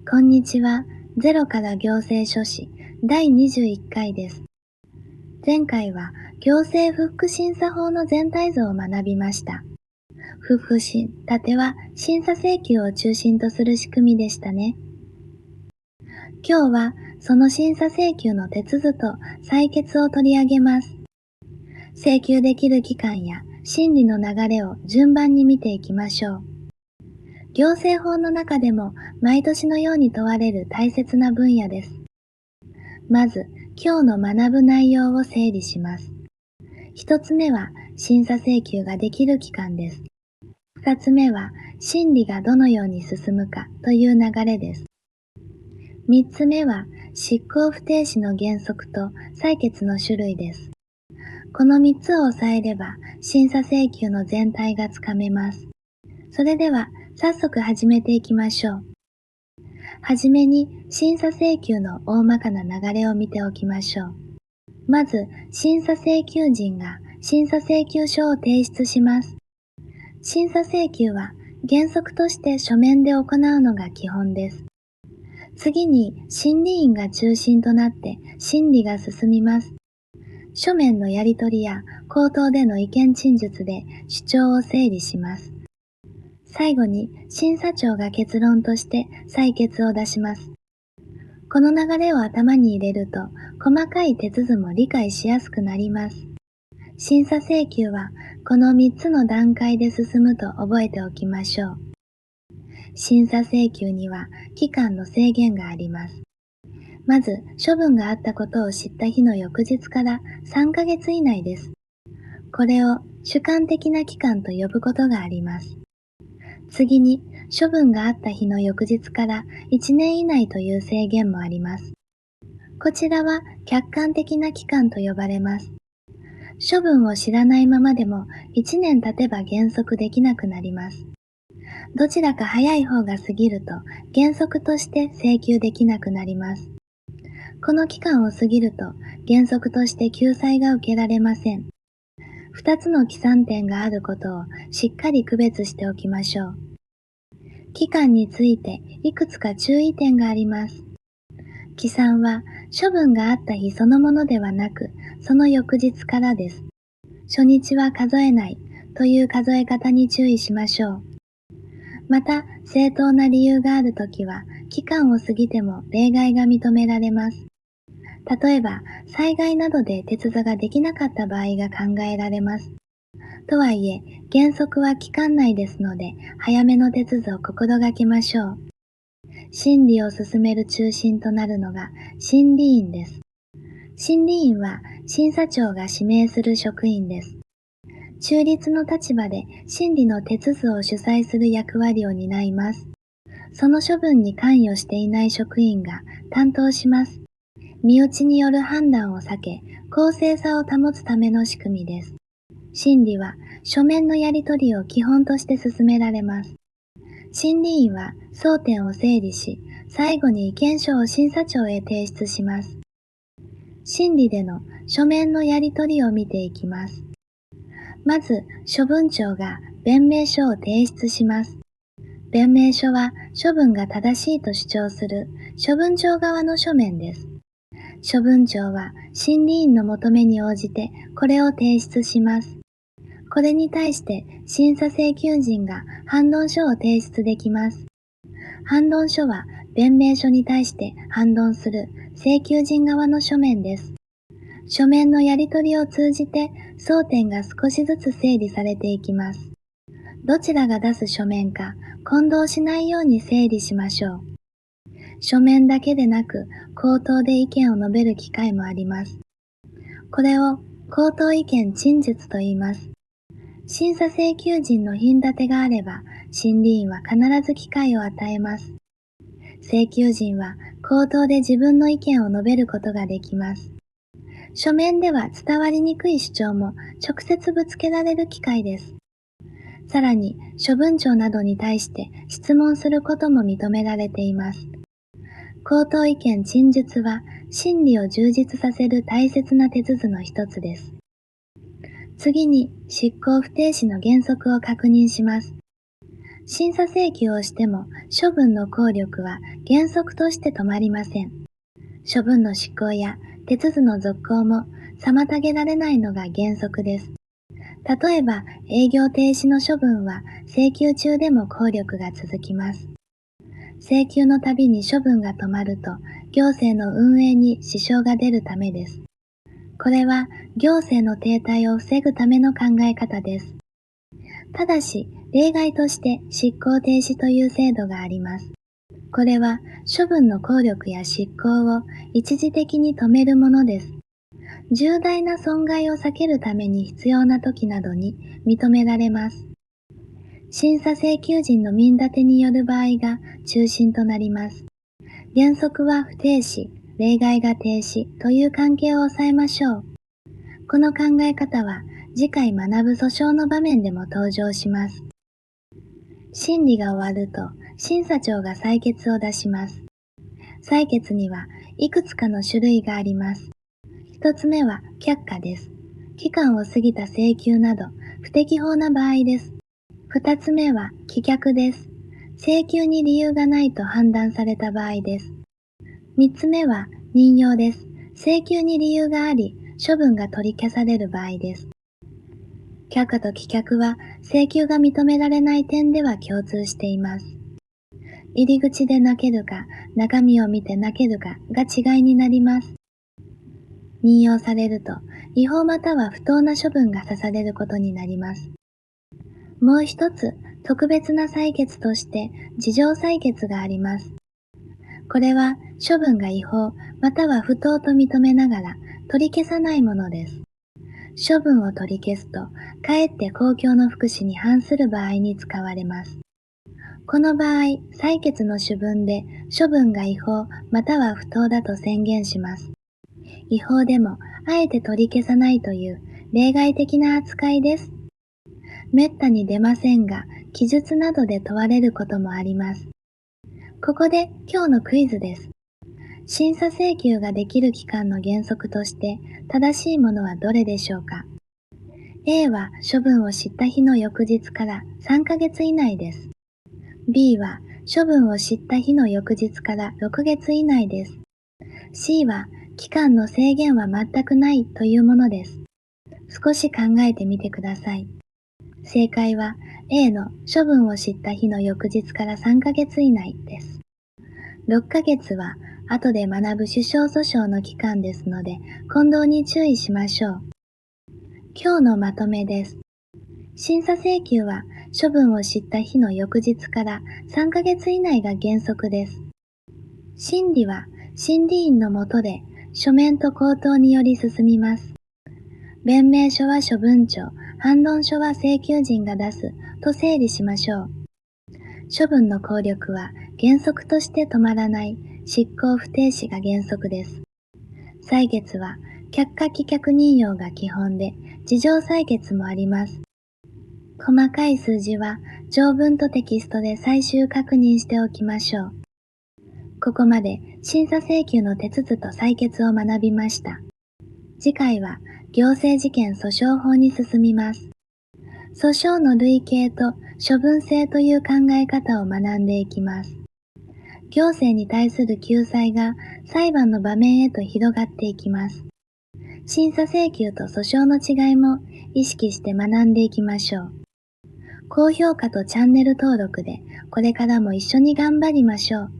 こんにちは。ゼロから行政書士第21回です。前回は行政不服審査法の全体像を学びました。不服審立は審査請求を中心とする仕組みでしたね。今日はその審査請求の手続と採決を取り上げます。請求できる期間や審理の流れを順番に見ていきましょう。行政法の中でも毎年のように問われる大切な分野です。まず、今日の学ぶ内容を整理します。一つ目は、審査請求ができる期間です。二つ目は、審理がどのように進むかという流れです。三つ目は、執行不停止の原則と採決の種類です。この三つを押さえれば、審査請求の全体がつかめます。それでは、早速始めていきましょう。はじめに審査請求の大まかな流れを見ておきましょう。まず、審査請求人が審査請求書を提出します。審査請求は原則として書面で行うのが基本です。次に審理員が中心となって審理が進みます。書面のやり取りや口頭での意見陳述で主張を整理します。最後に審査長が結論として採決を出します。この流れを頭に入れると細かい手続も理解しやすくなります。審査請求はこの3つの段階で進むと覚えておきましょう。審査請求には期間の制限があります。まず処分があったことを知った日の翌日から3ヶ月以内です。これを主観的な期間と呼ぶことがあります。次に、処分があった日の翌日から1年以内という制限もあります。こちらは客観的な期間と呼ばれます。処分を知らないままでも1年経てば原則できなくなります。どちらか早い方が過ぎると原則として請求できなくなります。この期間を過ぎると原則として救済が受けられません。2つの起算点があることをしっかり区別しておきましょう。期間についていくつか注意点があります。起算は処分があった日そのものではなく、その翌日からです。初日は数えないという数え方に注意しましょう。また、正当な理由があるときは、期間を過ぎても例外が認められます。例えば、災害などで手続ができなかった場合が考えられます。とはいえ、原則は期間内ですので、早めの手続を心がけましょう。審理を進める中心となるのが審理員です。審理員は審査長が指名する職員です。中立の立場で審理の手続を主催する役割を担います。その処分に関与していない職員が担当します。身内による判断を避け、公正さを保つための仕組みです。審理は書面のやり取りを基本として進められます。審理員は争点を整理し、最後に意見書を審査長へ提出します。審理での書面のやり取りを見ていきます。まず、処分長が弁明書を提出します。弁明書は処分が正しいと主張する処分長側の書面です。処分長は審理員の求めに応じてこれを提出します。これに対して審査請求人が反論書を提出できます。反論書は弁明書に対して反論する請求人側の書面です。書面のやり取りを通じて争点が少しずつ整理されていきます。どちらが出す書面か混同しないように整理しましょう。書面だけでなく口頭で意見を述べる機会もあります。これを口頭意見陳述と言います。審査請求人の品立てがあれば、審理員は必ず機会を与えます。請求人は口頭で自分の意見を述べることができます。書面では伝わりにくい主張も直接ぶつけられる機会です。さらに、処分長などに対して質問することも認められています。口頭意見陳述は、審理を充実させる大切な手続の一つです。次に執行不停止の原則を確認します。審査請求をしても処分の効力は原則として止まりません。処分の執行や手続の続行も妨げられないのが原則です。例えば営業停止の処分は請求中でも効力が続きます。請求のたびに処分が止まると行政の運営に支障が出るためです。これは行政の停滞を防ぐための考え方です。ただし、例外として執行停止という制度があります。これは処分の効力や執行を一時的に止めるものです。重大な損害を避けるために必要な時などに認められます。審査請求人の民立てによる場合が中心となります。原則は不停止、例外が停止という関係を抑えましょう。この考え方は次回学ぶ訴訟の場面でも登場します。審理が終わると審査長が裁決を出します。裁決にはいくつかの種類があります。一つ目は却下です。期間を過ぎた請求など不適法な場合です。二つ目は棄却です。請求に理由がないと判断された場合です。三つ目は任用です。請求に理由があり、処分が取り消される場合です。却下と棄却は請求が認められない点では共通しています。入り口で泣けるか、中身を見て泣けるかが違いになります。任用されると、違法または不当な処分がさされることになります。もう一つ、特別な裁決として、事情裁決があります。これは、処分が違法、または不当と認めながら、取り消さないものです。処分を取り消すと、かえって公共の福祉に反する場合に使われます。この場合、裁決の主文で、処分が違法、または不当だと宣言します。違法でも、あえて取り消さないという、例外的な扱いです。めったに出ませんが、記述などで問われることもあります。ここで今日のクイズです。審査請求ができる期間の原則として正しいものはどれでしょうか？ A は処分を知った日の翌日から3ヶ月以内です。B は処分を知った日の翌日から6ヶ月以内です。C は期間の制限は全くないというものです。少し考えてみてください。正解は A の処分を知った日の翌日から3ヶ月以内です。6ヶ月は後で学ぶ主張訴訟の期間ですので混同に注意しましょう。今日のまとめです。審査請求は処分を知った日の翌日から3ヶ月以内が原則です。審理は審理員の下で書面と口頭により進みます。弁明書は処分庁、反論書は請求人が出すと整理しましょう。処分の効力は原則として止まらない執行不停止が原則です。裁決は却下棄却任用が基本で、事情裁決もあります。細かい数字は条文とテキストで最終確認しておきましょう。ここまで審査請求の手続と裁決を学びました。次回は行政事件訴訟法に進みます。訴訟の類型と処分性という考え方を学んでいきます。行政に対する救済が裁判の場面へと広がっていきます。審査請求と訴訟の違いも意識して学んでいきましょう。高評価とチャンネル登録でこれからも一緒に頑張りましょう。